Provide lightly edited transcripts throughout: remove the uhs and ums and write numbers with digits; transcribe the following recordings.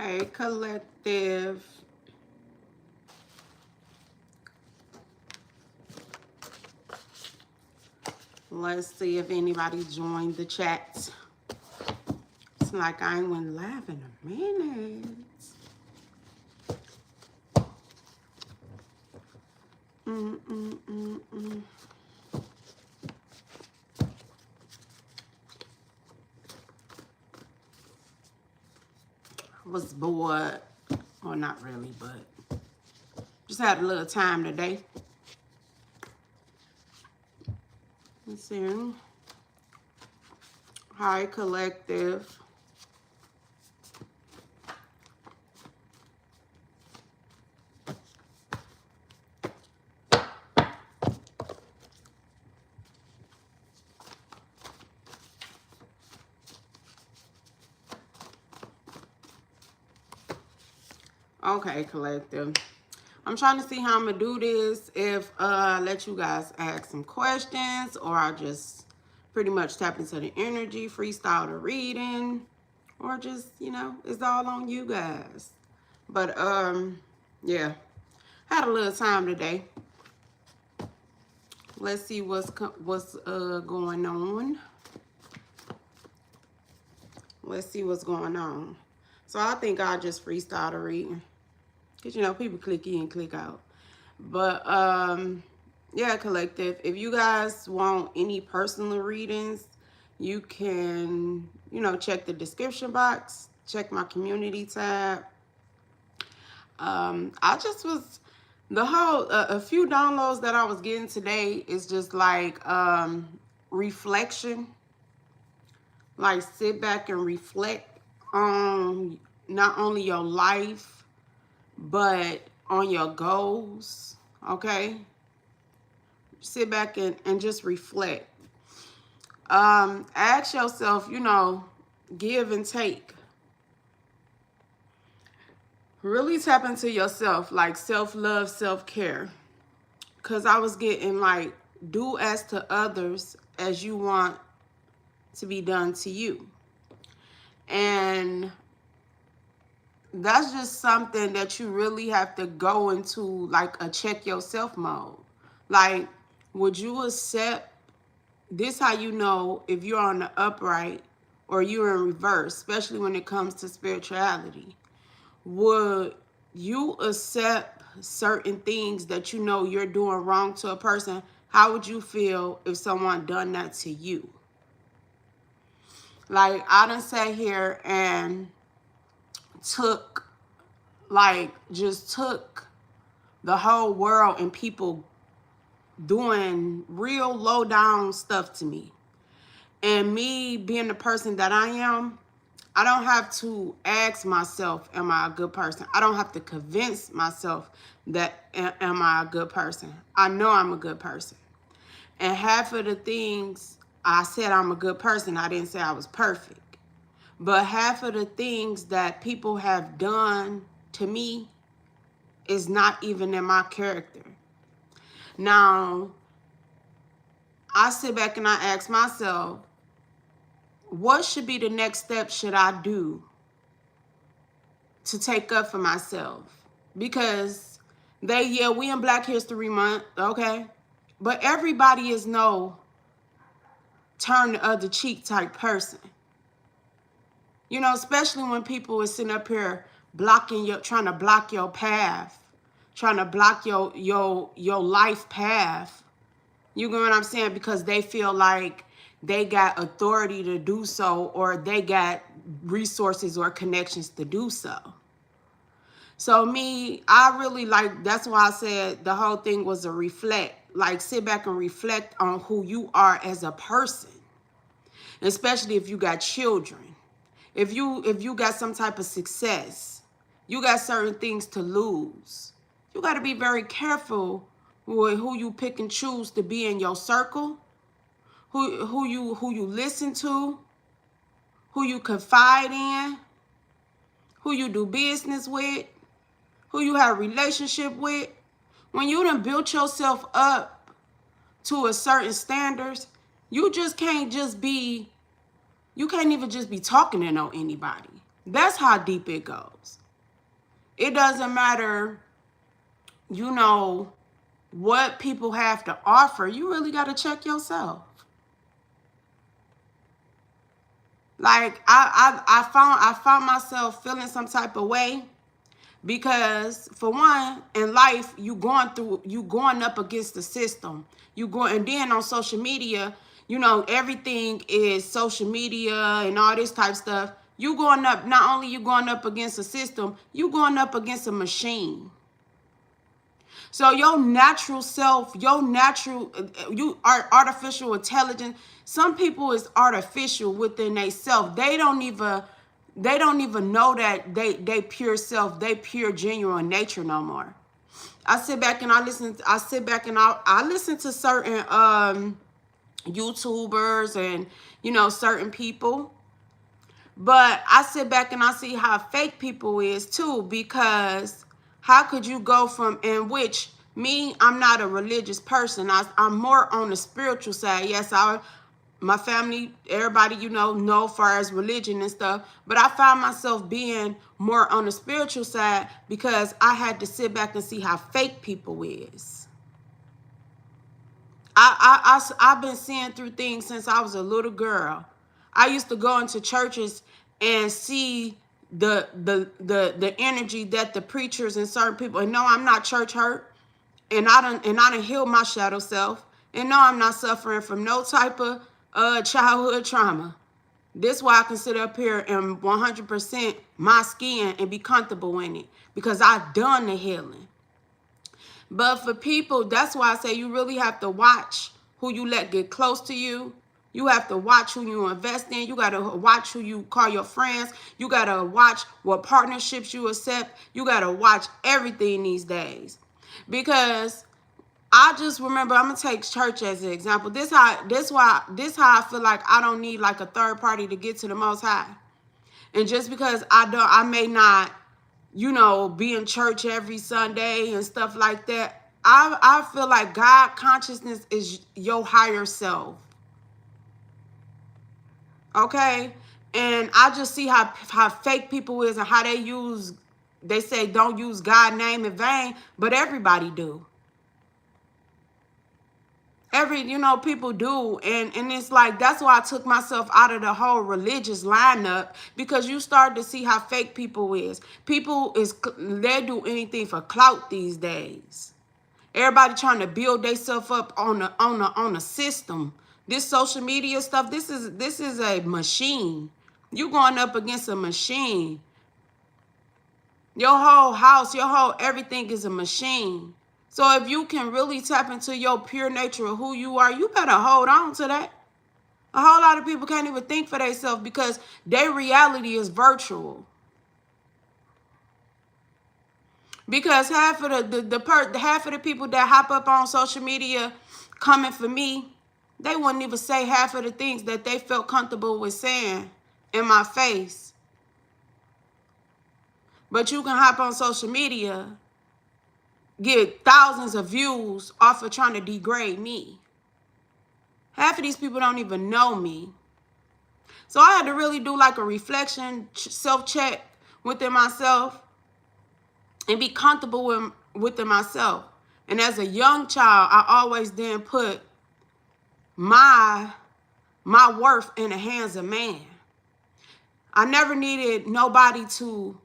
Hey, collective. Let's see if anybody joined the chat. It's like I ain't went live in a minute. I was bored. Well, not really, but just had a little time today. Let's see. Hi, collective. Okay, collective. I'm trying to see how I'm gonna do this. If let you guys ask some questions, or I just pretty much tap into the energy, freestyle the reading, or just, you know, it's all on you guys. But yeah, had a little time today. Let's see what's going on. Let's see what's going on. So I think I'll just freestyle the reading. Because, you know, people click in, click out. But, yeah, collective. If you guys want any personal readings, you can, you know, check the description box. Check my community tab. I just was, the whole, a few downloads that I was getting today is just like reflection. Like, sit back and reflect on not only your life, but on your goals, okay? Sit back and just reflect. Ask yourself, you know, give and take. Really tap into yourself, like self-love, self-care. Because I was getting like, do as to others as you want to be done to you. And that's just something that you really have to go into, like a check yourself mode. Like, would you accept this? How you know if you're on the upright or you're in reverse, especially when it comes to spirituality. Would you accept certain things that you know you're doing wrong to a person? How would you feel if someone done that to you? Like, I done sat here and took, like, just took the whole world and people doing real low down stuff to me. And me being the person that I am, I don't have to ask myself, am I a good person? I don't have to convince myself that am I a good person? I know I'm a good person. And half of the things I said I'm a good person, I didn't say I was perfect. But half of the things that people have done to me is not even in my character. Now, I sit back and I ask myself, what should be the next step should I do to take up for myself? Because we in Black History Month, okay? But everybody is no turn the other cheek type person. You know, especially when people are sitting up here trying to block your path, trying to block your life path. You know what I'm saying? Because they feel like they got authority to do so, or they got resources or connections to do so. So me, I really like, that's why I said the whole thing was a reflect. Like, sit back and reflect on who you are as a person. Especially if you got children. If you got some type of success, you got certain things to lose. You got to be very careful with who you pick and choose to be in your circle, who you listen to, who you confide in, who you do business with, who you have a relationship with. When you done built yourself up to a certain standards, you just can't just be, you can't even just be talking to know anybody. That's how deep it goes. It doesn't matter, you know, what people have to offer. You really got to check yourself. Like I found myself feeling some type of way because, for one, in life you going up against the system. And then on social media, you know, everything is social media and all this type stuff. You going up, not only you going up against a system, you going up against a machine. So your natural self, you are artificial intelligence. Some people is artificial within they self. They don't even know that they pure self, they pure genuine nature no more. I sit back and I listen to certain YouTubers and, you know, certain people. But I sit back and I see how fake people is too, because how could you go from, in which me, I'm not a religious person. I'm more on the spiritual side. Yes, my family, everybody, you know far as religion and stuff. But I found myself being more on the spiritual side because I had to sit back and see how fake people is. I've been seeing through things since I was a little girl. I used to go into churches and see the energy that the preachers and certain people, and no, I'm not church hurt, and I done healed my shadow self, and no, I'm not suffering from no type of childhood trauma. This is why I can sit up here and 100% my skin and be comfortable in it, because I've done the healing. But for people, that's why I say you really have to watch who you let get close to you. You have to watch who you invest in. You got to watch who you call your friends. You got to watch what partnerships you accept. You got to watch everything these days. Because I just remember, I'm going to take church as an example. This how I feel like I don't need like a third party to get to the Most High. And just because I may not, you know, be in church every Sunday and stuff like that, I feel like God consciousness is your higher self. Okay? And I just see how fake people is and how they say don't use God's name in vain, but everybody do. People do. And it's like, that's why I took myself out of the whole religious lineup, because you start to see how fake people is. They do anything for clout these days. Everybody trying to build themselves up on a system. This social media stuff, this is a machine. You going up against a machine. Your whole house, your whole everything is a machine. So if you can really tap into your pure nature of who you are, you better hold on to that. A whole lot of people can't even think for themselves because their reality is virtual. Because half of the people that hop up on social media coming for me, they wouldn't even say half of the things that they felt comfortable with saying in my face. But you can hop on social media, get thousands of views off of trying to degrade me. Half of these people don't even know me. So I had to really do like a reflection, self-check within myself and be comfortable within myself. And as a young child, I always then put my worth in the hands of man. I never needed nobody to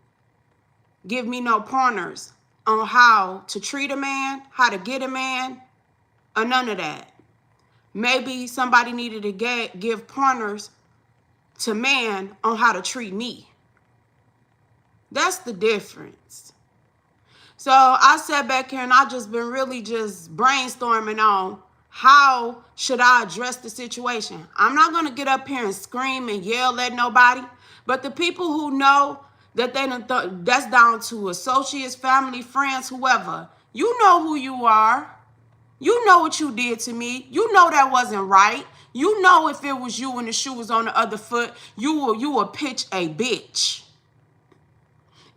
give me no pointers on how to treat a man, how to get a man, or none of that. Maybe somebody needed to give pointers to man on how to treat me. That's the difference. So I sat back here and I just been really just brainstorming on how should I address the situation. I'm not going to get up here and scream and yell at nobody, but the people who know that that's down to associates, family, friends, whoever. You know who you are. You know what you did to me. You know that wasn't right. You know if it was you and the shoe was on the other foot, you would pitch a bitch.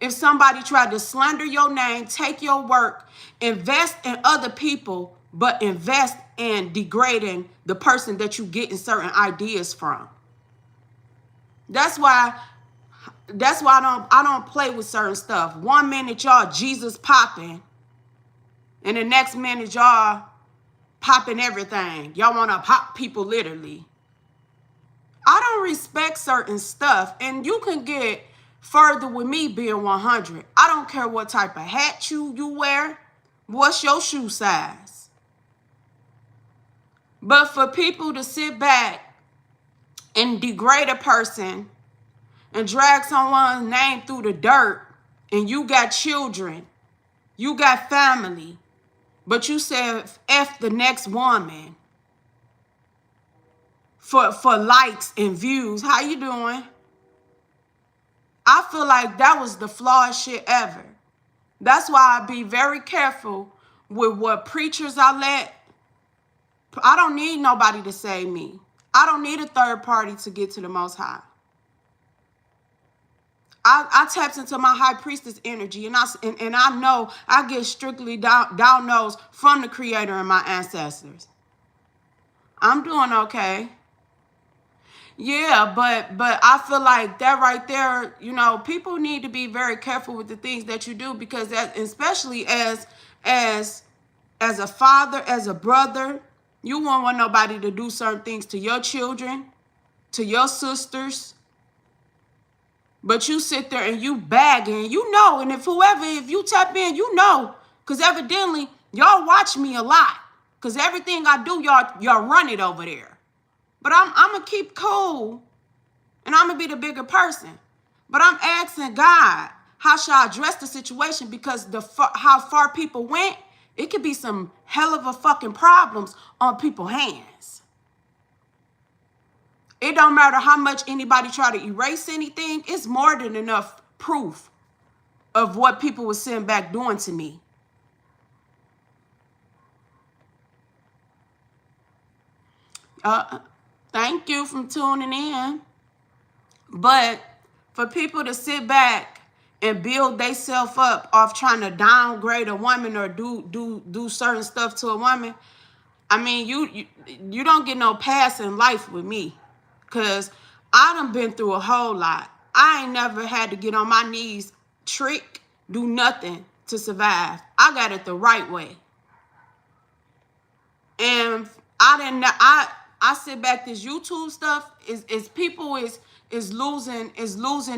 If somebody tried to slander your name, take your work, invest in other people, but invest in degrading the person that you getting certain ideas from. That's why that's why I don't play with certain stuff. 1 minute y'all Jesus popping, and the next minute y'all popping everything. Y'all want to pop people literally. I don't respect certain stuff, and you can get further with me being 100. I don't care what type of hat you wear. What's your shoe size? But for people to sit back and degrade a person and drag someone's name through the dirt, and you got children, you got family, but you said F the next woman for likes and views. How you doing? I feel like that was the flawest shit ever. That's why I be very careful with what preachers I let. I don't need nobody to save me. I don't need a third party to get to the Most High. I tapped into my high priestess energy, and I know I get strictly down nose from the Creator and my ancestors. I'm doing okay. Yeah, but I feel like that right there, you know, people need to be very careful with the things that you do, because that, especially as a father, as a brother, you won't want nobody to do certain things to your children, to your sisters. But you sit there and you bagging, you know, and if you tap in, you know, because evidently y'all watch me a lot, because everything I do, y'all run it over there. But I'm gonna keep cool, and I'm gonna be the bigger person. But I'm asking God, how should I address the situation? Because how far people went, it could be some hell of a fucking problems on people's hands. It don't matter how much anybody try to erase anything. It's more than enough proof of what people were sitting back doing to me. Thank you for tuning in. But for people to sit back and build themselves up off trying to downgrade a woman or do certain stuff to a woman, I mean, you don't get no pass in life with me, because I done been through a whole lot. I ain't never had to get on my knees, trick, do nothing to survive. I got it the right way. And I sit back, this YouTube stuff is people is losing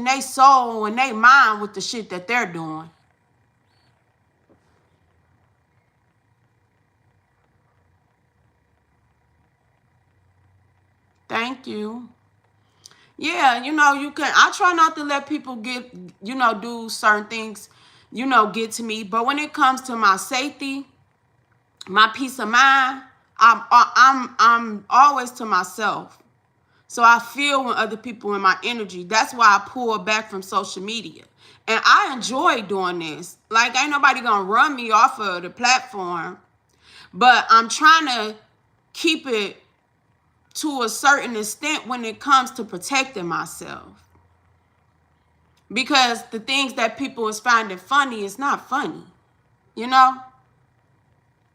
their soul and their mind with the shit that they're doing. Thank you. Yeah, you know, I try not to let people do certain things, get to me. But when it comes to my safety, my peace of mind, I'm always to myself. So I feel when other people in my energy. That's why I pull back from social media. And I enjoy doing this. Like, ain't nobody gonna run me off of the platform. But I'm trying to keep it to a certain extent when it comes to protecting myself. Because the things that people is finding funny is not funny. You know?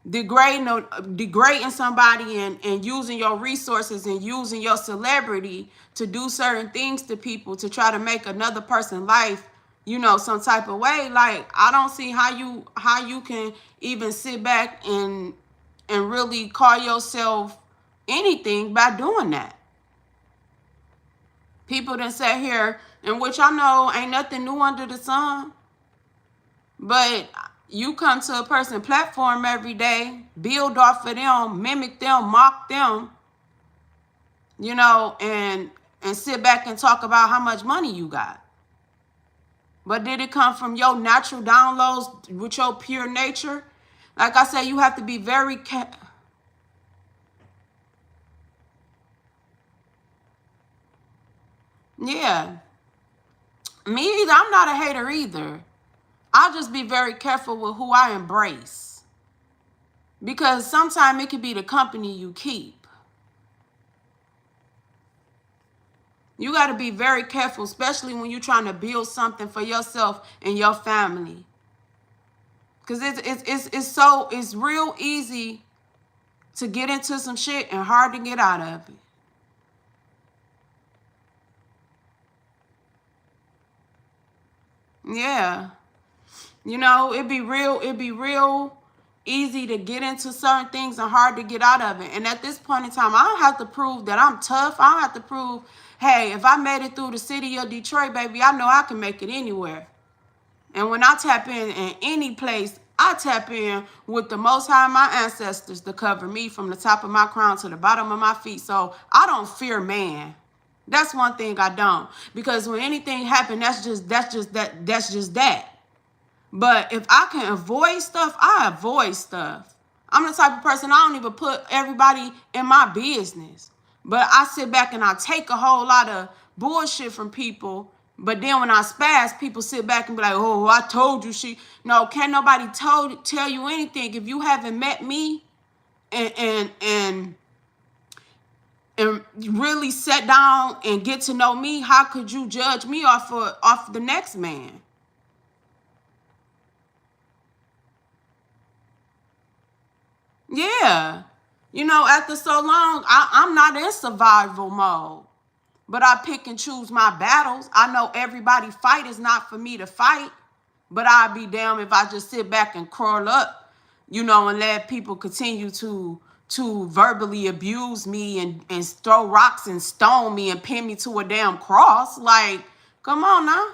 Degrading somebody and using your resources and using your celebrity to do certain things to people to try to make another person's life, some type of way. Like, I don't see how you can even sit back and really call yourself anything by doing that. People done sat here, and which I know ain't nothing new under the sun, but you come to a person's platform every day, build off of them, mimic them, mock them, and sit back and talk about how much money you got. But did it come from your natural downloads with your pure nature? Like I said, you have to be very Yeah. Me either. I'm not a hater either. I'll just be very careful with who I embrace. Because sometimes it could be the company you keep. You got to be very careful, especially when you're trying to build something for yourself and your family. Because it's real easy to get into some shit and hard to get out of it. Yeah. You know, it'd be real easy to get into certain things and hard to get out of it. And at this point in time, I don't have to prove that I'm tough. I don't have to prove, hey, if I made it through the city of Detroit, baby, I know I can make it anywhere. And when I tap in any place, I tap in with the Most High, my ancestors, to cover me from the top of my crown to the bottom of my feet. So I don't fear man. That's one thing I don't. Because when anything happens, that's just that. But if I can avoid stuff, I avoid stuff. I'm the type of person, I don't even put everybody in my business. But I sit back and I take a whole lot of bullshit from people. But then when I spaz, people sit back and be like, oh, I told you she. No, can't nobody tell you anything. If you haven't met me and really sat down and get to know me, how could you judge me off the next man? Yeah. You know, after so long, I'm not in survival mode. But I pick and choose my battles. I know everybody fight is not for me to fight. But I'd be damned if I just sit back and curl up, you know, and let people continue to verbally abuse me and throw rocks and stone me and pin me to a damn cross. Like, come on now.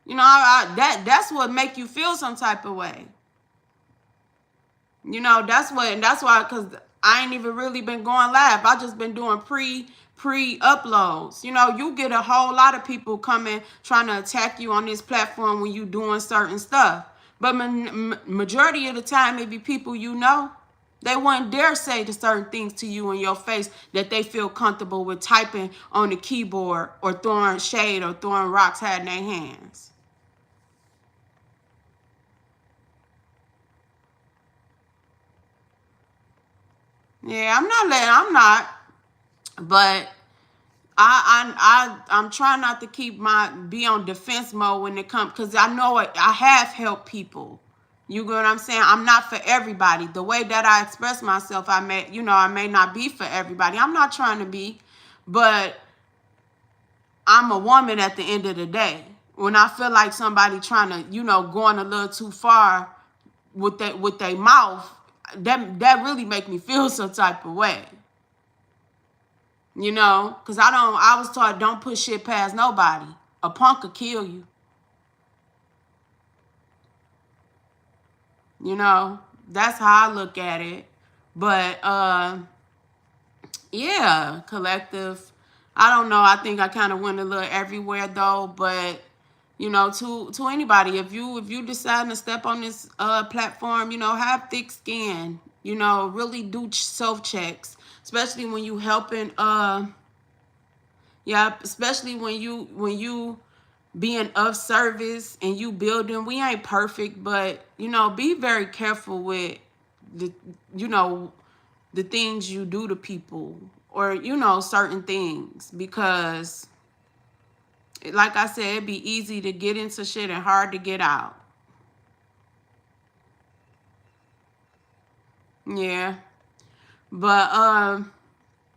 You know, that's what make you feel some type of way. You know, that's why, because I ain't even really been going live. I just been doing pre uploads. You know, you get a whole lot of people coming trying to attack you on this platform when you doing certain stuff. But majority of the time, it be people you know. They wouldn't dare say the certain things to you in your face that they feel comfortable with typing on the keyboard or throwing shade or throwing rocks had in their hands. Yeah, I'm not, but I'm trying not to be on defense mode when it comes, because I know I have helped people. You get what I'm saying? I'm not for everybody. The way that I express myself, I may not be for everybody. I'm not trying to be, but I'm a woman at the end of the day. When I feel like somebody trying to, going a little too far with their mouth, that really make me feel some type of way. Because I was taught don't put shit past nobody. A punk could kill you. That's how I look at it. But yeah, collective. I don't know. I think I kind of went a little everywhere though, but to anybody, if you decide to step on this platform, have thick skin. Really do self checks, especially when you helping yeah, especially when you being of service and you building. We ain't perfect, but be very careful with the the things you do to people, or certain things, because like I said, it'd be easy to get into shit and hard to get out. Yeah. But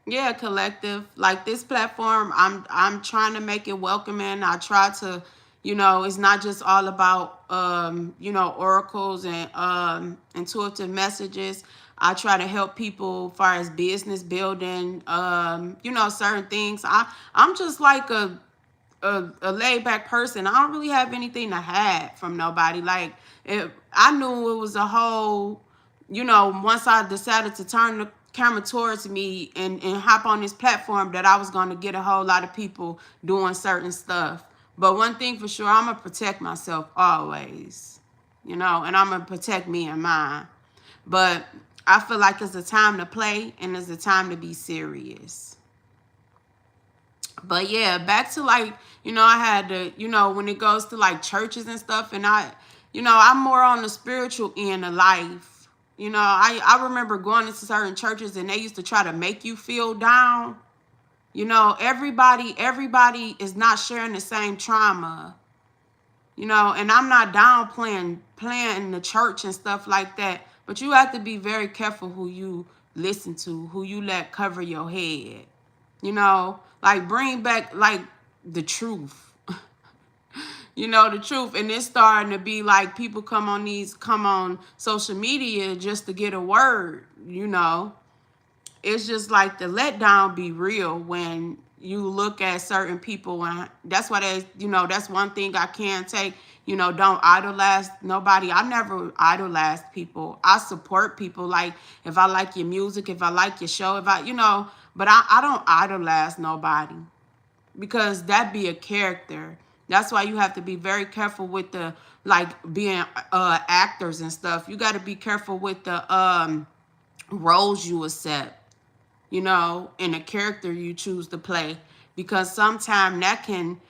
yeah, collective, like this platform, I'm trying to make it welcoming. I try to, it's not just all about oracles and intuitive messages. I try to help people as far as business building, certain things. I'm just like a laid back person. I don't really have anything to hide from nobody. Like, I knew it was a whole, once I decided to turn the camera towards me and hop on this platform, that I was going to get a whole lot of people doing certain stuff. But one thing for sure, I'm going to protect myself always, and I'm going to protect me and mine. But I feel like it's a time to play and it's a time to be serious. But yeah, back to like, I had to, when it goes to like churches and stuff, and I'm more on the spiritual end of life. I remember going into certain churches and they used to try to make you feel down. Everybody is not sharing the same trauma. And I'm not downplaying playing the church and stuff like that. But you have to be very careful who you listen to, who you let cover your head. Like bring back like the truth. You know, the truth. And it's starting to be like people come on social media just to get a word, you know. It's just like the letdown be real when you look at certain people, and that's why that's one thing I can take. Don't idolize nobody. I never idolize people. I support people. Like, if I like your music, if I like your show, if but I don't idolize nobody, because that be a character. That's why you have to be very careful with the, like, being actors and stuff. You got to be careful with the roles you accept, and the character you choose to play, because sometimes that can,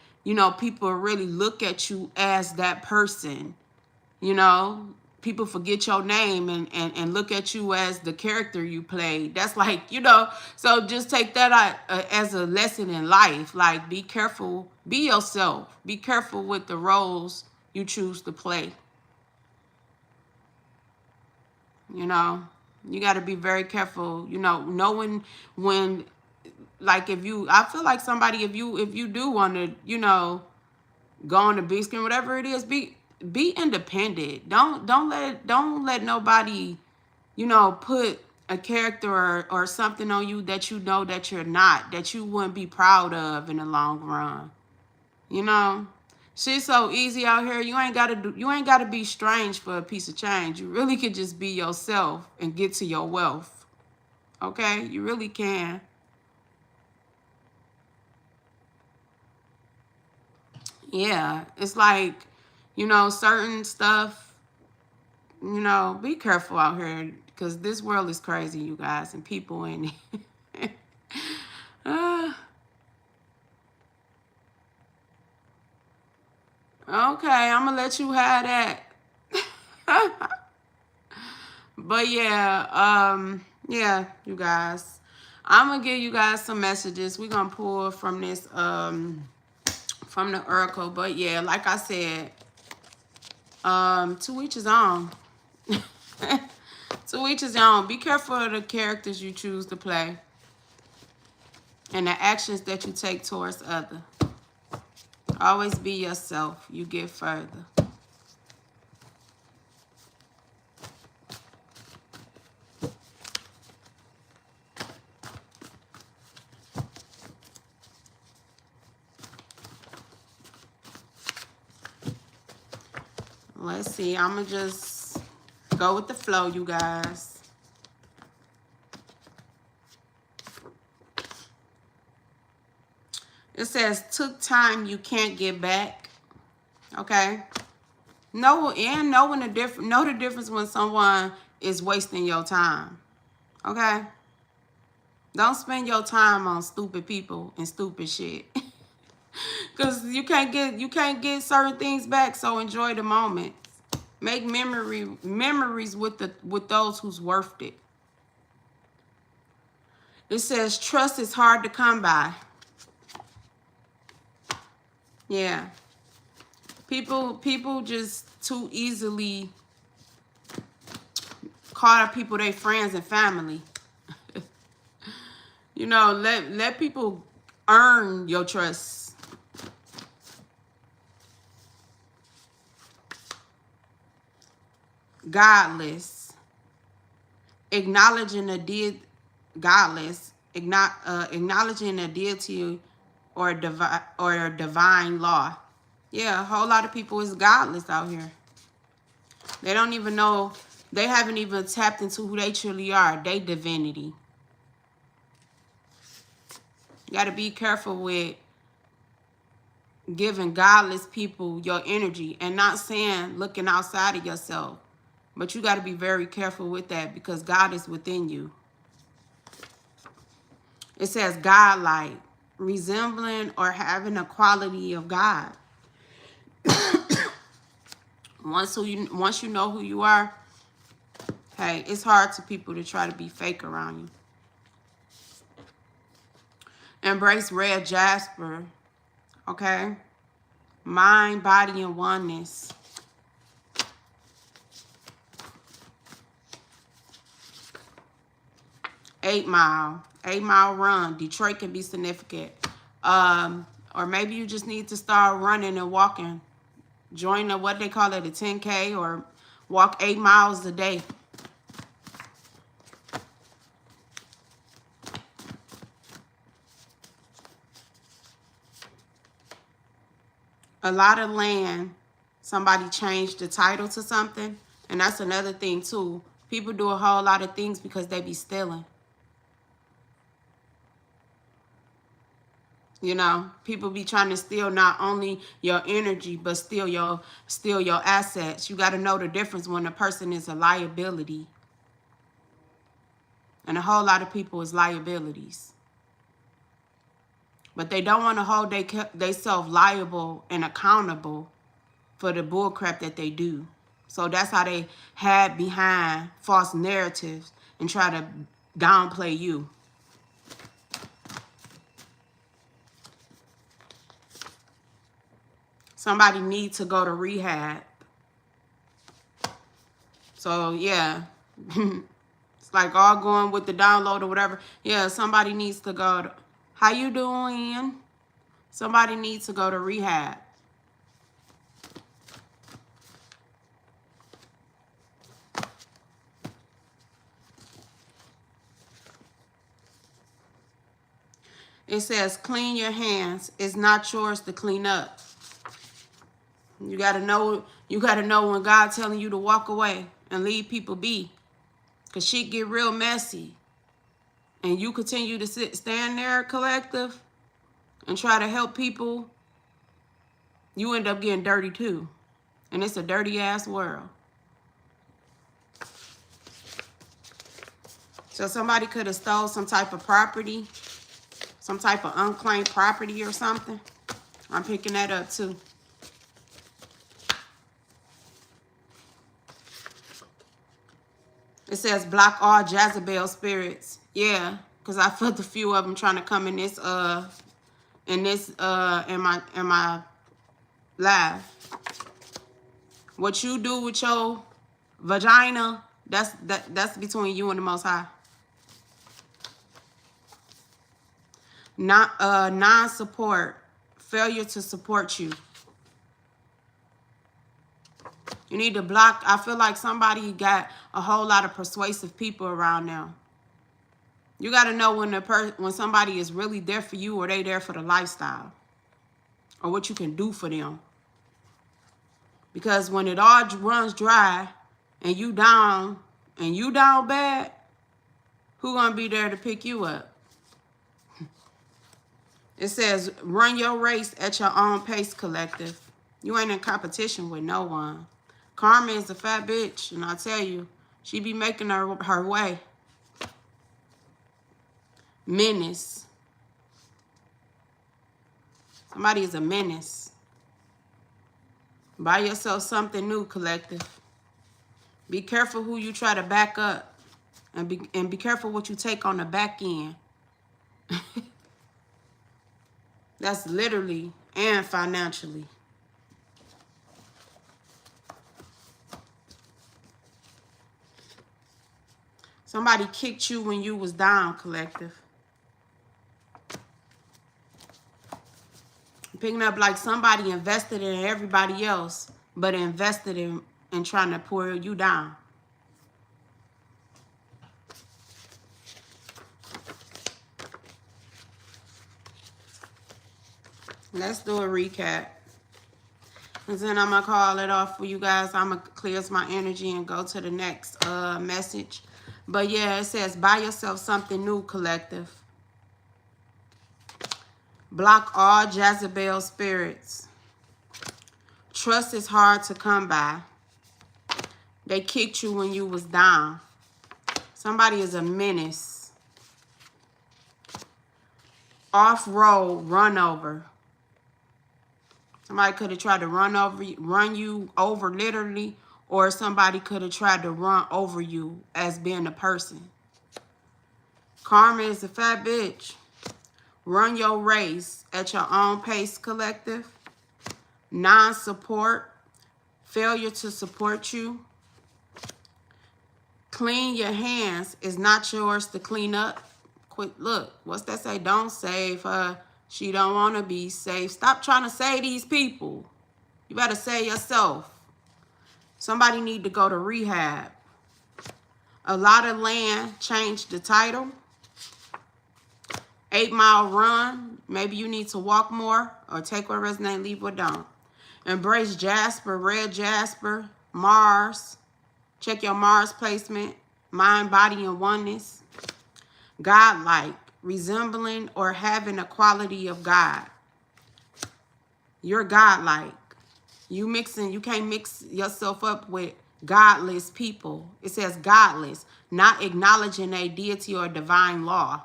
people really look at you as that person. People forget your name and look at you as the character you played. That's like, so just take that out as a lesson in life. Like, be careful, be yourself, be careful with the roles you choose to play. You got to be very careful, knowing when, like, I feel like somebody, if you do want to, go on the big screen, whatever it is, be independent. Don't let nobody, put a character or something on you that that you're not, that you wouldn't be proud of in the long run. Shit's so easy out here. You ain't gotta be strange for a piece of change. You really could just be yourself and get to your wealth. Okay? You really can. Yeah, it's like, certain stuff, be careful out here, because this world is crazy, you guys, and people in it. Okay, I'm gonna let you have that. But yeah, you guys, I'm gonna give you guys some messages. We're gonna pull from this from the oracle. But yeah, like I said, to each his own. To each his own. Be careful of the characters you choose to play and the actions that you take towards others. Always be yourself. You get further. Let's see. I'm going to just go with the flow, you guys. It says, took time you can't get back. Okay? Know the difference when someone is wasting your time. Okay? Don't spend your time on stupid people and stupid shit. Because you can't get certain things back, so enjoy the moment. Make memories with those who's worth it. It says trust is hard to come by. Yeah. People just too easily call people their friends and family. Let people earn your trust. Godless. Acknowledging a deity or a divine law. Yeah, a whole lot of people is godless out here. They don't even know, they haven't even tapped into who they truly are, they divinity. You got to be careful with giving godless people your energy, and not saying looking outside of yourself. But you got to be very careful with that, because God is within you. It says godlike, resembling or having a quality of God. Once you know who you are, hey, it's hard to people to try to be fake around you. Embrace red jasper. Okay? Mind, body, and oneness. Eight mile run. Detroit can be significant. Or maybe you just need to start running and walking Join the, what they call it, a 10K, or walk 8 miles a day. A lot of land, somebody changed the title to something. And that's another thing too. People do a whole lot of things because they be stealing. You know, people be trying to steal not only your energy, but steal your assets. You got to know the difference when a person is a liability. And a whole lot of people is liabilities. But they don't want to hold themselves liable and accountable for the bullcrap that they do. So that's how they hide behind false narratives and try to downplay you. Somebody needs to go to rehab. So, yeah. It's like all going with the download or whatever. Yeah, somebody needs to go to... How you doing? Somebody needs to go to rehab. It says, clean your hands. It's not yours to clean up. You gotta know when God's telling you to walk away and leave people be. Cause shit get real messy. And you continue to stand there, collective, and try to help people, you end up getting dirty too. And it's a dirty ass world. So somebody could have stole some type of property, some type of unclaimed property or something. I'm picking that up too. It says block all Jezebel spirits. Yeah, because I felt a few of them trying to come in this in my live. What you do with your vagina, that's between you and the Most High. Non-support, failure to support you. You need to block. I feel like somebody got a whole lot of persuasive people around now. You got to know when somebody is really there for you, or they there for the lifestyle, or what you can do for them. Because when it all runs dry and you down bad, who gonna be there to pick you up? It says run your race at your own pace, collective. You ain't in competition with no one. Karma is a fat bitch, and I tell you, she be making her way. Menace. Somebody is a menace. Buy yourself something new, collective. Be careful who you try to back up, and be careful what you take on the back end. That's literally and financially. Somebody kicked you when you was down, collective. Picking up like somebody invested in everybody else, but invested in trying to pour you down. Let's do a recap. And then I'm going to call it off for you guys. I'm going to clear my energy and go to the next message. But yeah, it says, buy yourself something new, collective. Block all Jezebel spirits. Trust is hard to come by. They kicked you when you was down. Somebody is a menace. Off-road, run over. Somebody could have tried to run you over literally, or somebody could have tried to run over you as being a person. Karma is a fat bitch. Run your race at your own pace, collective. Non-support, failure to support you. Clean your hands is not yours to clean up. Quit. Look, what's that say? Don't save her. She don't want to be saved. Stop trying to save these people. You better say yourself. Somebody need to go to rehab. A lot of land changed the title. 8 Mile Run. Maybe you need to walk more or take what resonates, leave what don't. Embrace Jasper, red Jasper, Mars. Check your Mars placement. Mind, body, and oneness. Godlike, resembling or having a quality of God. You're godlike. You can't mix yourself up with godless people. It says godless, not acknowledging a deity or divine law.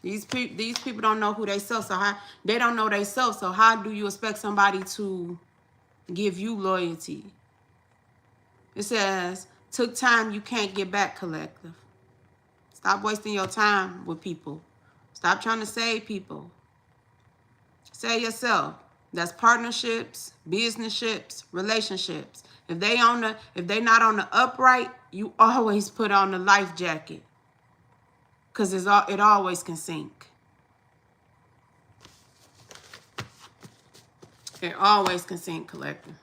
These people don't know who they self, so they don't know they self. So how do you expect somebody to give you loyalty? It says, took time you can't get back, collective. Stop wasting your time with people. Stop trying to save people. Say yourself. That's partnerships, businesships, relationships. If they not on the upright, you always put on the life jacket. Because it always can sink. It always can sink, collective.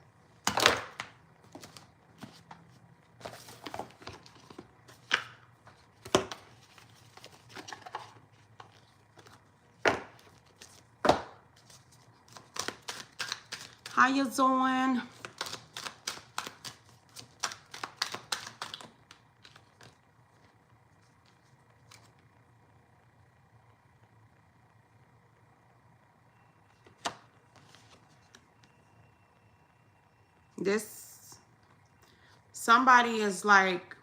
How you doing? Somebody is like,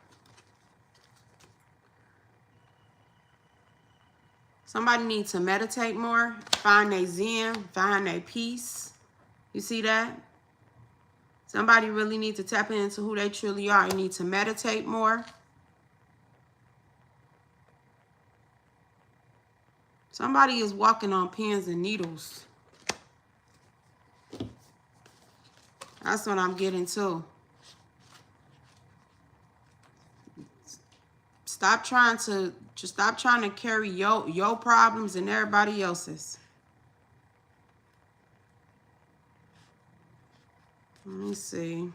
somebody needs to meditate more, find their zen, find their peace. You see that? Somebody really needs to tap into who they truly are. You need to meditate more. Somebody is walking on pins and needles. That's what I'm getting to. Stop trying to carry your problems and everybody else's. Let me see.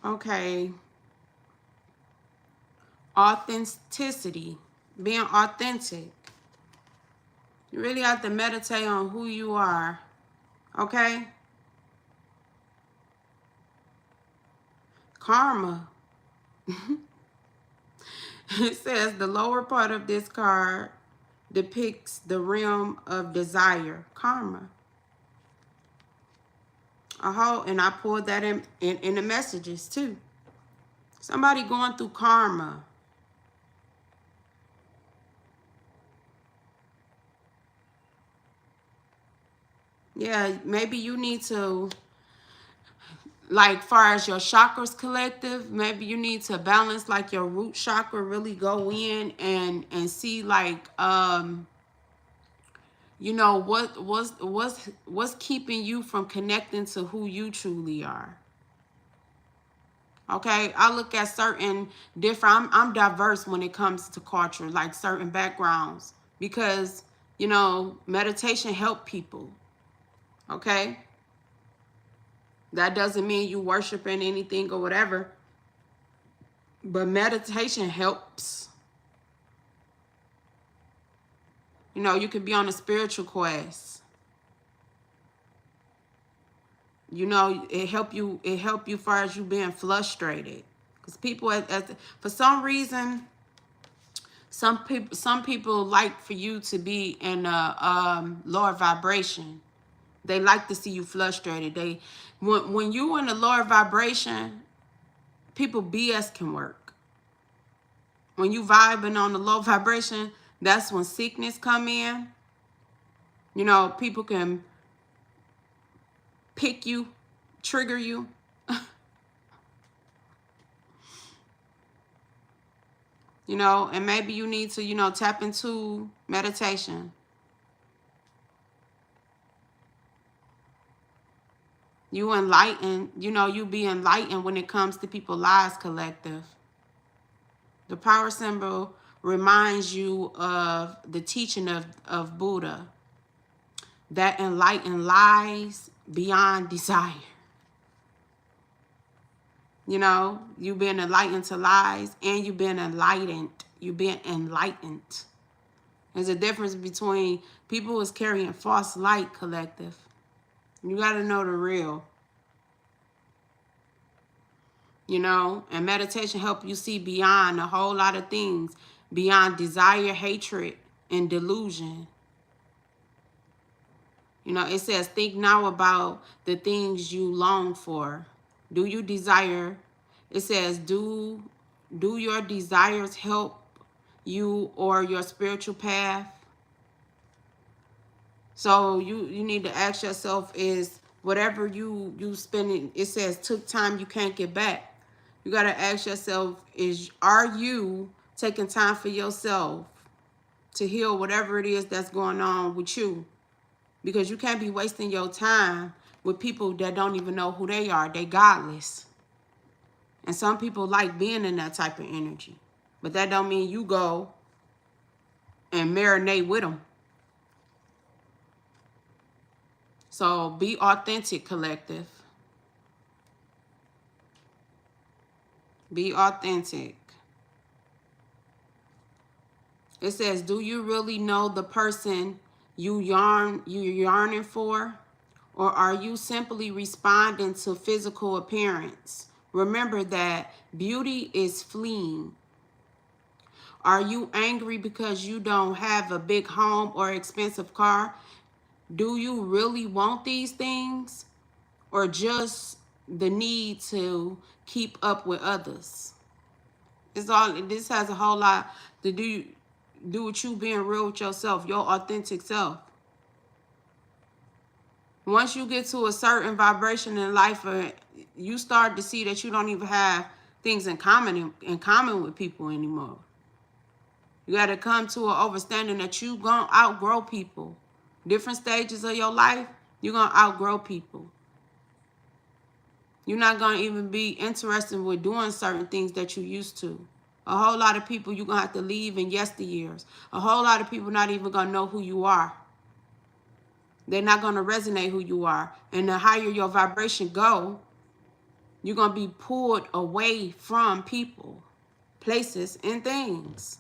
Okay. Authenticity. Being authentic. You really have to meditate on who you are. Okay? Karma. It says the lower part of this card depicts the realm of desire. Karma. And I pulled that in the messages too. Somebody going through karma. Yeah, maybe you need to, like, far as your chakras, collective, maybe you need to balance, like, your root chakra, really go in and see, like, you know, what's keeping you from connecting to who you truly are. Okay, I look at certain different, I'm diverse when it comes to culture, like certain backgrounds, because, you know, meditation help people. Okay, that doesn't mean you worshiping anything or whatever, but meditation helps. You know, you could be on a spiritual quest. You know, it help you far as you being frustrated, because people for some reason, some people like for you to be in a lower vibration. They like to see you frustrated. When you in a lower vibration, people BS can work. When you vibing on the low vibration, that's when sickness come in. You know, people can pick you, trigger you. You know, and maybe you need to, you know, tap into meditation. You enlighten, you know, you be enlightened when it comes to people's lives, collective. The power symbol reminds you of the teaching of Buddha, that enlightened lies beyond desire. You know, you've been enlightened to lies, and you've been enlightened. You've been enlightened. There's a difference between people who's carrying false light, collective. You got to know the real. You know, and meditation help you see beyond a whole lot of things, beyond desire, hatred, and delusion. You know, it says, think now about the things you long for. Do you desire? It says, do your desires help you or your spiritual path? So you need to ask yourself, is whatever you spending, it says took time you can't get back. You got to ask yourself, are you taking time for yourself to heal whatever it is that's going on with you? Because you can't be wasting your time with people that don't even know who they are. They godless. And some people like being in that type of energy. But that don't mean you go and marinate with them. So be authentic, collective. Be authentic. It says, do you really know the person you're yearning for? Or are you simply responding to physical appearance? Remember that beauty is fleeting. Are you angry because you don't have a big home or expensive car? Do you really want these things? Or just the need to keep up with others? This has a whole lot to do with you being real with yourself, your authentic self. Once you get to a certain vibration in life, you start to see that you don't even have things in common with people anymore. You got to come to an understanding that you gonna outgrow people. Different stages of your life, you're gonna outgrow people. You're not gonna even be interested with doing certain things that you used to. A whole lot of people you're gonna have to leave in yesteryears. A whole lot of people not even gonna know who you are. They're not going to resonate who you are. And the higher your vibration go, you're going to be pulled away from people, places, and things.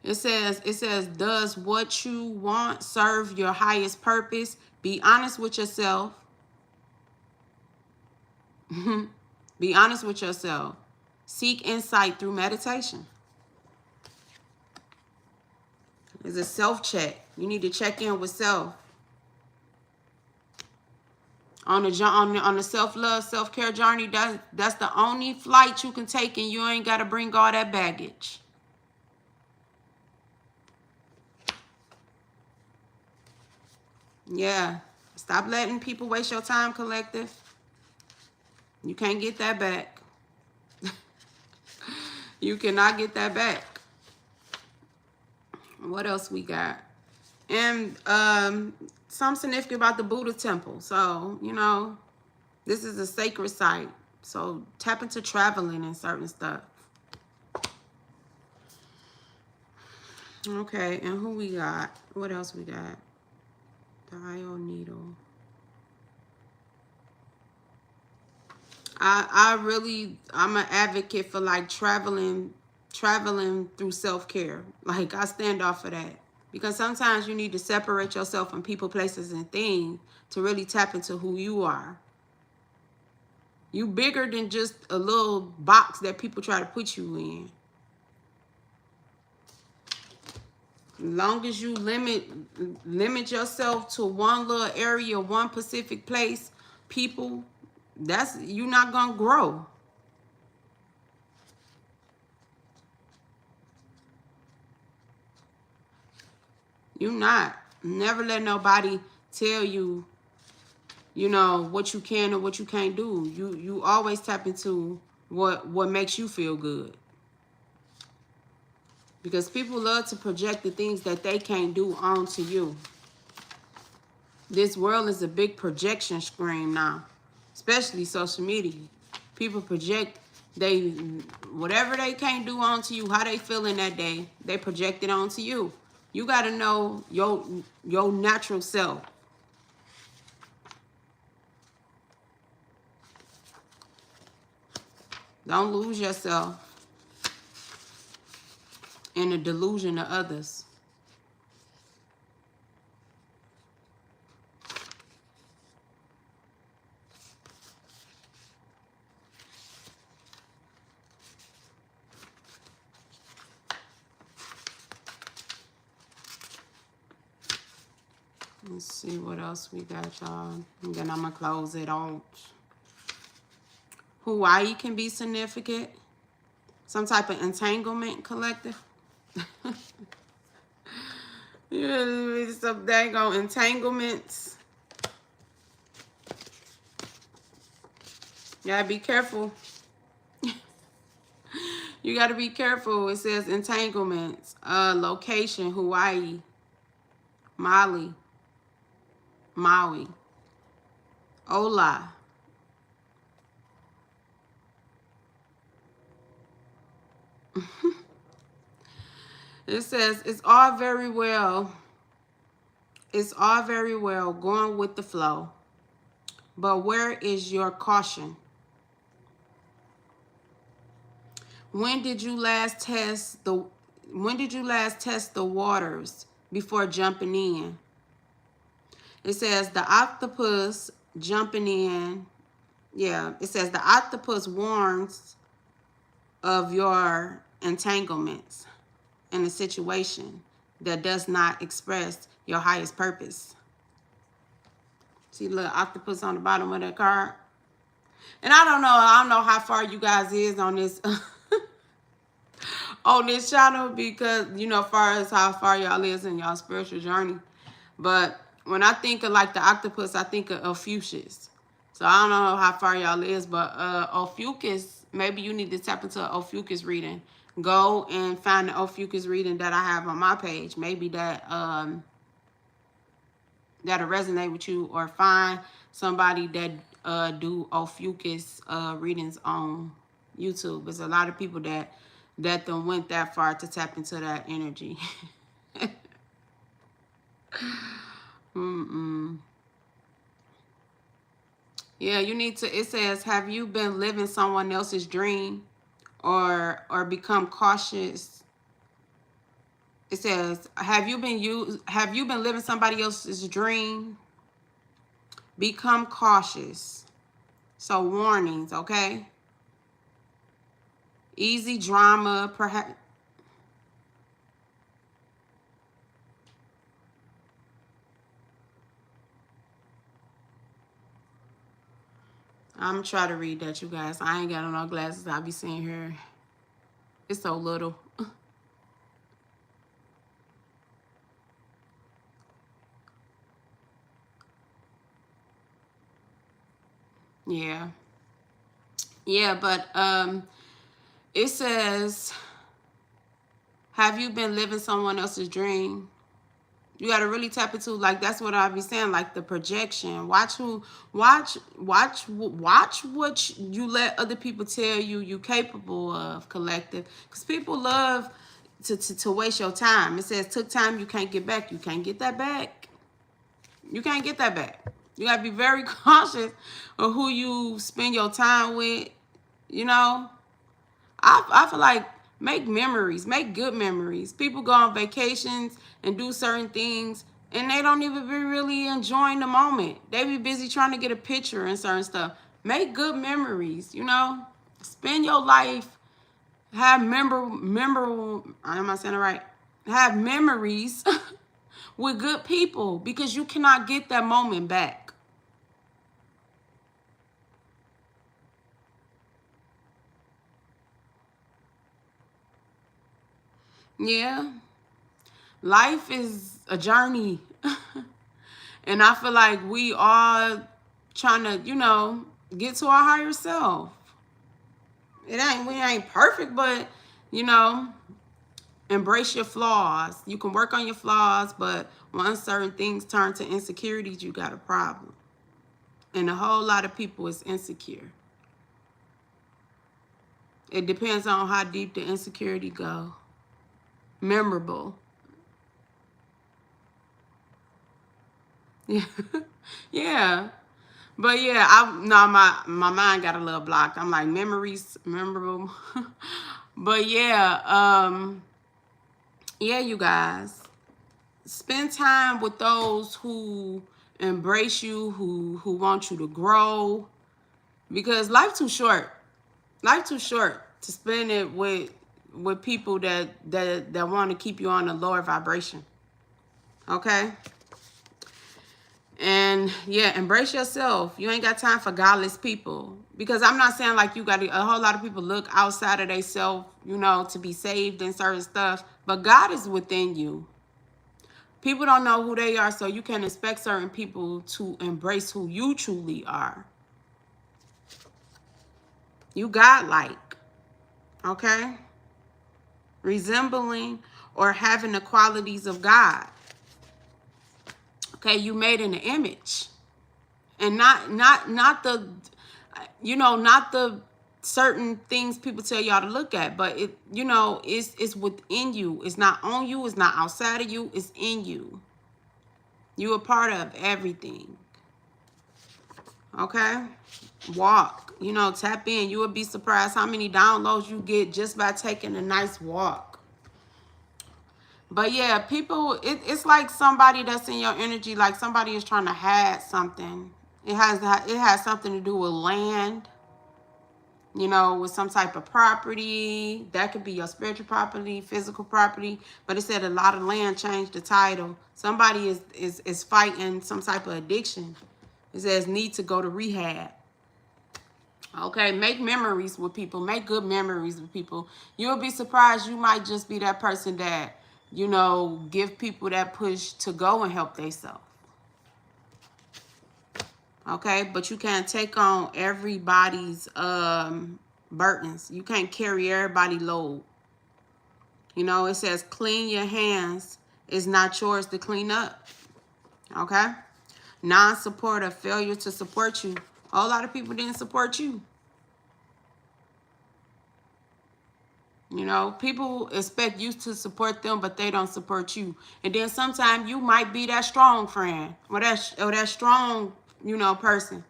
It says, does what you want serve your highest purpose? Be honest with yourself. Be honest with yourself. Seek insight through meditation. It's a self-check. You need to check in with self. On the self-love, self-care journey, that's the only flight you can take, and you ain't got to bring all that baggage. Yeah. Stop letting people waste your time, collective. You can't get that back. You cannot get that back. What else we got? And something significant about the Buddha temple. So, you know, this is a sacred site. So tap into traveling and certain stuff. Okay, and who we got? What else we got? The IO needle. I'm an advocate for like traveling through self-care. Like I stand off for that. Because sometimes you need to separate yourself from people, places, and things to really tap into who you are. You bigger than just a little box that people try to put you in. As long as you limit yourself to one little area, one specific place, people, you're not gonna grow. You're not. Never let nobody tell you, you know, what you can and what you can't do. You always tap into what makes you feel good. Because people love to project the things that they can't do onto you. This world is a big projection screen now, especially social media. People project whatever they can't do onto you, how they feeling that day, they project it onto you. You got to know your natural self. Don't lose yourself in the delusion of others. Let's see what else we got, y'all. And then I'm going to close it out. Hawaii can be significant. Some type of entanglement, collective. Yeah, some dang on entanglements. You gotta be careful. You gotta be careful. It says entanglements. Location, Hawaii, Maui, Ola. It says it's all very well going with the flow, but where is your caution? When did you last test the waters before jumping in? It says the octopus jumping in. Yeah, it says the octopus warns of your entanglements in a situation that does not express your highest purpose. See the little octopus on the bottom of that card? And I don't know how far you guys is on this on this channel, because you know, far as how far y'all is in y'all spiritual journey. But when I think of like the octopus, I think of Ophiuchus. So I don't know how far y'all is, but Ophiuchus, maybe you need to tap into an Ophiuchus reading. Go and find the Ophiuchus reading that I have on my page. Maybe that that'll resonate with you, or find somebody that do Ophiuchus readings on YouTube. There's a lot of people that done went that far to tap into that energy. Yeah, you need to, it says, have you been living someone else's dream or become cautious? It says, have you been living somebody else's dream? Become cautious. So warnings, okay? Easy drama, perhaps. I'm trying to read that, you guys. I ain't got no glasses. I'll be seeing here. It's so little. Yeah. Yeah, but it says, have you been living someone else's dream? You got to really tap into, like, that's what I be saying, like the projection. Watch what you let other people tell you capable of, collective. Because people love to waste your time. It says, took time you can't get back. You can't get that back. You can't get that back. You got to be very cautious of who you spend your time with. You know, I feel like make memories, make good memories. People go on vacations and do certain things, and they don't even be really enjoying the moment. They be busy trying to get a picture and certain stuff. Make good memories, you know. Spend your life, have memorable, am I saying it right? Have memories with good people, because you cannot get that moment back. Yeah. Life is a journey. And I feel like we all trying to, you know, get to our higher self. We ain't perfect, but, you know, embrace your flaws. You can work on your flaws, but once certain things turn to insecurities, you got a problem. And a whole lot of people is insecure. It depends on how deep the insecurity go. Memorable. Yeah. Yeah. But yeah, my mind got a little blocked. I'm like, memories, memorable. But yeah, yeah, you guys. Spend time with those who embrace you, who want you to grow. Because life too short. Life too short to spend it with people that want to keep you on a lower vibration. Okay? And yeah, embrace yourself. You ain't got time for godless people. Because I'm not saying like you got a whole lot of people look outside of themselves, you know, to be saved and certain stuff. But God is within you. People don't know who they are, so you can expect certain people to embrace who you truly are. You God-like. Okay? Resembling or having the qualities of God. Okay, you made in the image. And not the, you know, not the certain things people tell y'all to look at, but it, you know, it's within you. It's not on you, it's not outside of you, it's in you. You a part of everything. Okay? Walk. You know, tap in. You would be surprised how many downloads you get just by taking a nice walk. But yeah, people, it's like somebody that's in your energy, like somebody is trying to hide something. It has something to do with land, you know, with some type of property. That could be your spiritual property, physical property. But it said a lot of land changed the title. Somebody is fighting some type of addiction. It says need to go to rehab. Okay, make memories with people. Make good memories with people. You'll be surprised. You might just be that person that, you know, give people that push to go and help themselves. Okay, but you can't take on everybody's burdens. You can't carry everybody's load. You know, it says clean your hands. It's not yours to clean up. Okay? Non-support or failure to support you. A whole lot of people didn't support you. You know, people expect you to support them, but they don't support you. And then sometimes you might be that strong friend or that strong, you know, person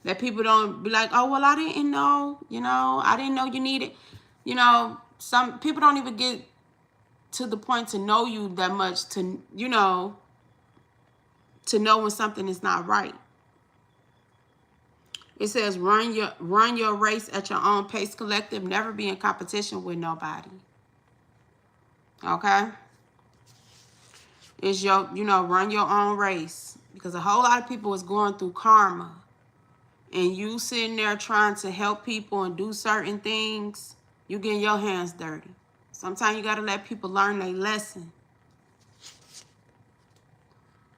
that people don't be like, oh, well, I didn't know, you know, I didn't know you needed. You know, some people don't even get to the point to know you that much to, you know, to know when something is not right. It says run your race at your own pace, collective. Never be in competition with nobody. Okay? It's your, you know, run your own race. Because a whole lot of people is going through karma. And you sitting there trying to help people and do certain things, you getting your hands dirty. Sometimes you got to let people learn their lesson.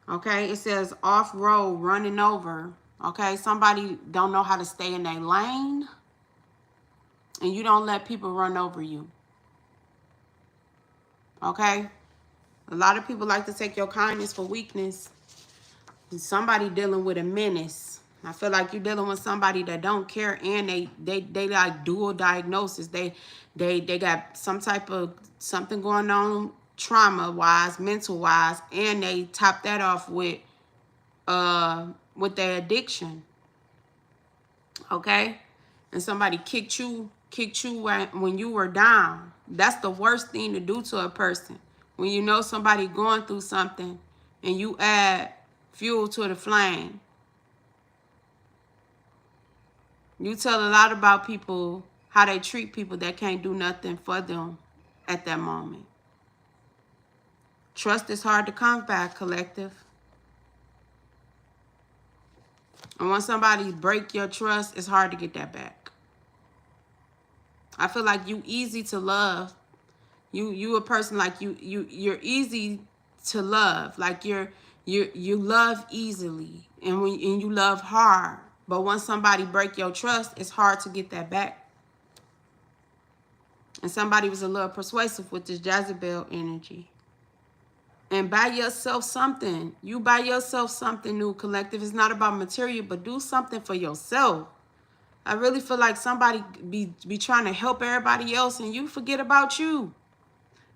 Okay? It says off-road, running over. Okay? Somebody don't know how to stay in their lane. And you don't let people run over you. Okay? A lot of people like to take your kindness for weakness. Somebody dealing with a menace. I feel like you're dealing with somebody that don't care, and they like dual diagnosis. They got some type of something going on trauma wise, mental wise, and they top that off with their addiction. Okay? And somebody kicked you when you were down. That's the worst thing to do to a person. When you know somebody going through something and you add fuel to the flame. You tell a lot about people, how they treat people that can't do nothing for them at that moment. Trust is hard to come back, collective. And when somebody break your trust, it's hard to get that back. I feel like you easy to love. You a person like you're easy to love. Like You love easily, and you love hard. But once somebody break your trust, it's hard to get that back. And somebody was a little persuasive with this Jezebel energy. And buy yourself something. You buy yourself something new, collective. It's not about material, but do something for yourself. I really feel like somebody be trying to help everybody else, and you forget about you.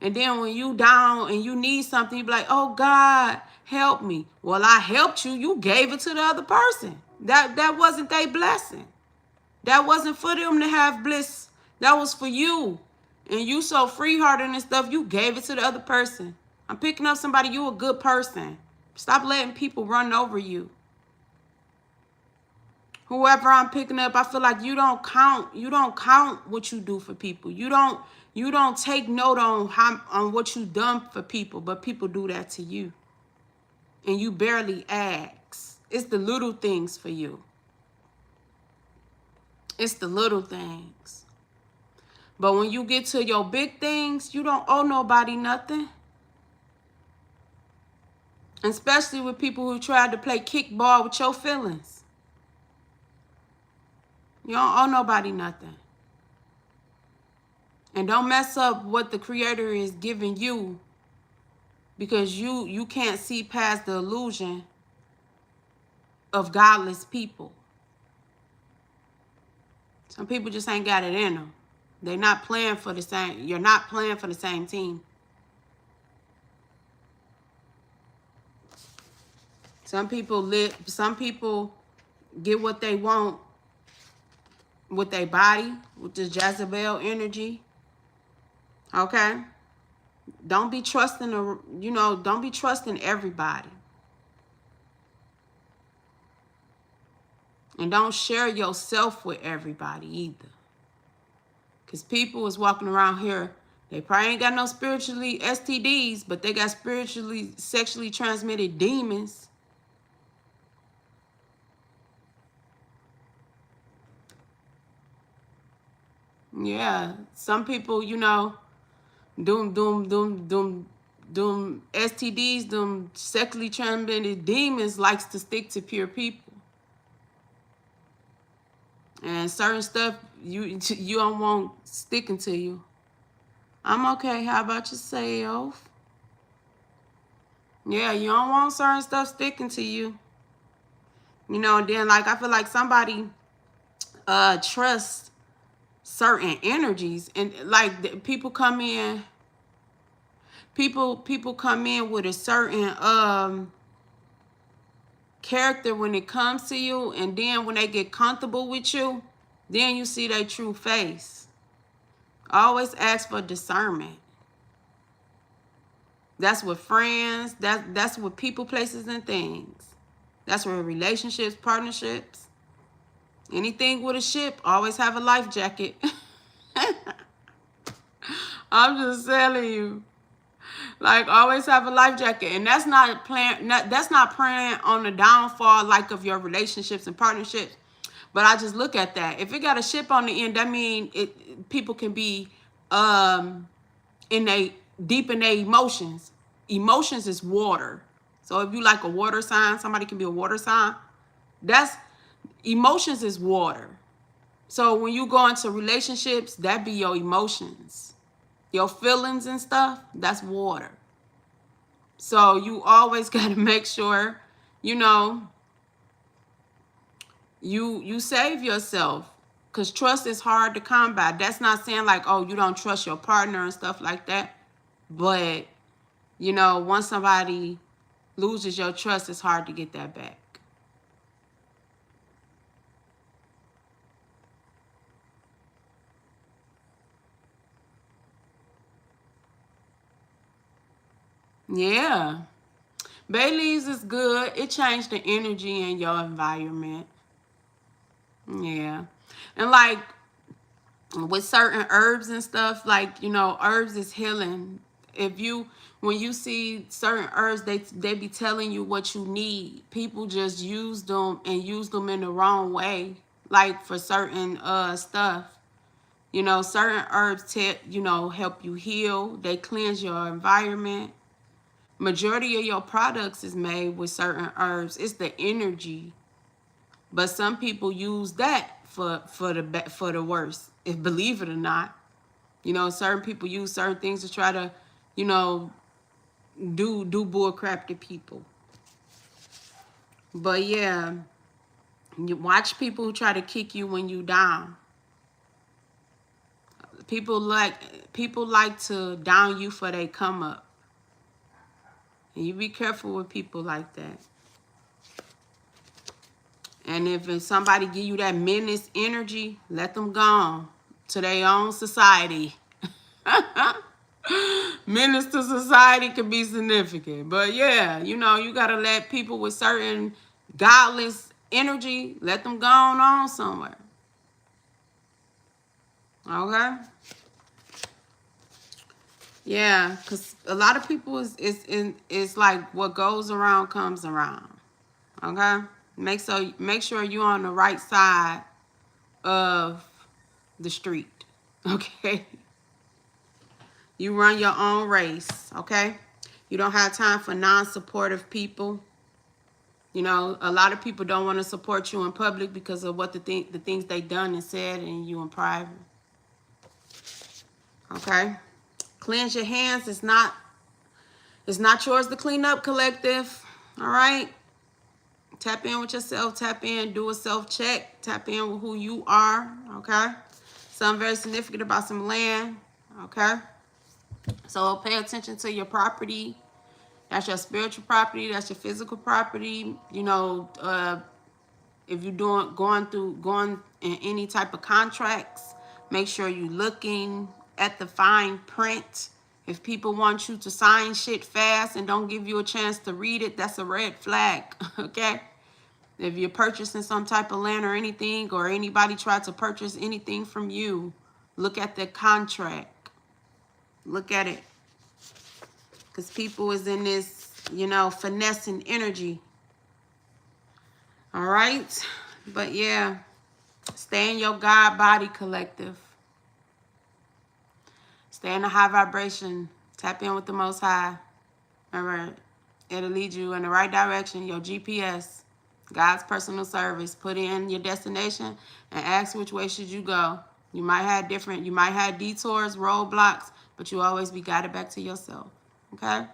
And then when you down and you need something, you be like, oh, God, help me. Well, I helped you. You gave it to the other person. That wasn't their blessing. That wasn't for them to have bliss. That was for you. And you so free-hearted and stuff, you gave it to the other person. I'm picking up somebody, you a good person. Stop letting people run over you. Whoever I'm picking up, I feel like you don't count. You don't count what you do for people. You don't take note on what you done for people, but people do that to you. And you barely ask. It's the little things for you. It's the little things. But when you get to your big things, you don't owe nobody nothing. Especially with people who tried to play kickball with your feelings. You don't owe nobody nothing. And don't mess up what the Creator is giving you, because you can't see past the illusion of godless people. Some people just ain't got it in them. They're not playing for the same. You're not playing for the same team. Some people get what they want with their body, with this Jezebel energy. Okay? Don't be trusting don't be trusting everybody. And don't share yourself with everybody either. Because people is walking around here, they probably ain't got no spiritually STDs, but they got spiritually, sexually transmitted demons. Yeah, some people, them STDs, them sexually transmitted demons likes to stick to pure people. And certain stuff you don't want sticking to you. I'm okay. How about yourself? Yeah, you don't want certain stuff sticking to you. And then I feel like somebody trusts certain energies, and people come in with a certain character when it comes to you, and then when they get comfortable with you, then you see their true face. Always ask for discernment. That's with friends. That's with people, places, and things. That's with relationships, partnerships. Anything with a ship, always have a life jacket. I'm just telling you. Always have a life jacket. And that's not praying on the downfall of your relationships and partnerships. But I just look at that. If it got a ship on the end, that means people can be deep in their emotions. Emotions is water. So if you like a water sign, somebody can be a water sign. Emotions is water. So when you go into relationships, that be your emotions. Your feelings and stuff, that's water. So you always got to make sure, you save yourself, because trust is hard to combat. That's not saying you don't trust your partner and stuff like that. But, once somebody loses your trust, it's hard to get that back. Yeah. Bay leaves is good. It changed the energy in your environment. Yeah. And with certain herbs and stuff, herbs is healing. When you see certain herbs, they be telling you what you need. People just use them in the wrong way. For certain stuff. Certain herbs help you heal. They cleanse your environment. Majority of your products is made with certain herbs. It's the energy. But some people use that for the worst, if believe it or not. You know, certain people use certain things to try to, you know, do bull crap to people. But yeah, you watch people who try to kick you when you down. People like to down you for they come up. And you be careful with people like that. And if somebody give you that menace energy, let them go on to their own society. Menace to society can be significant. But yeah, you know, you got to let people with certain godless energy, let them go on somewhere. Okay? Yeah, because a lot of people is like what goes around comes around. Okay? Make sure you're on the right side of the street. Okay? You run your own race. Okay? You don't have time for non-supportive people. You know, a lot of people don't want to support you in public because of what the things they done and said and you in private. Okay? Cleanse your hands. It's not yours to clean up, collective. All right? Tap in with yourself. Tap in. Do a self-check. Tap in with who you are. Okay? Something very significant about some land. Okay? So pay attention to your property. That's your spiritual property. That's your physical property. You know, if you're going in any type of contracts, make sure you're looking at the fine print. If people want you to sign shit fast and don't give you a chance to read it, that's a red flag. Okay? If you're purchasing some type of land or anything, or anybody tried to purchase anything from you, look at the contract. Look at it. Because people is in this, you know, finessing energy. All right? But yeah, stay in your God body, collective. Stay in the high vibration. Tap in with the Most High. All right? It'll lead you in the right direction, your GPS. God's personal service. Put in your destination and ask which way should you go. You might have detours, roadblocks, but you always be guided back to yourself. Okay?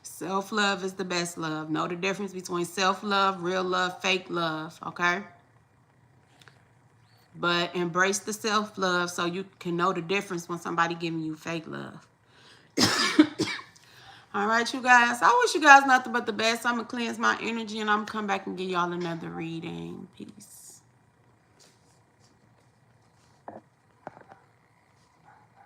Self-love is the best love. Know the difference between self-love, real love, fake love. Okay? But embrace the self-love so you can know the difference when somebody giving you fake love. All right, you guys. I wish you guys nothing but the best. I'm going to cleanse my energy and I'm going to come back and give y'all another reading. Peace.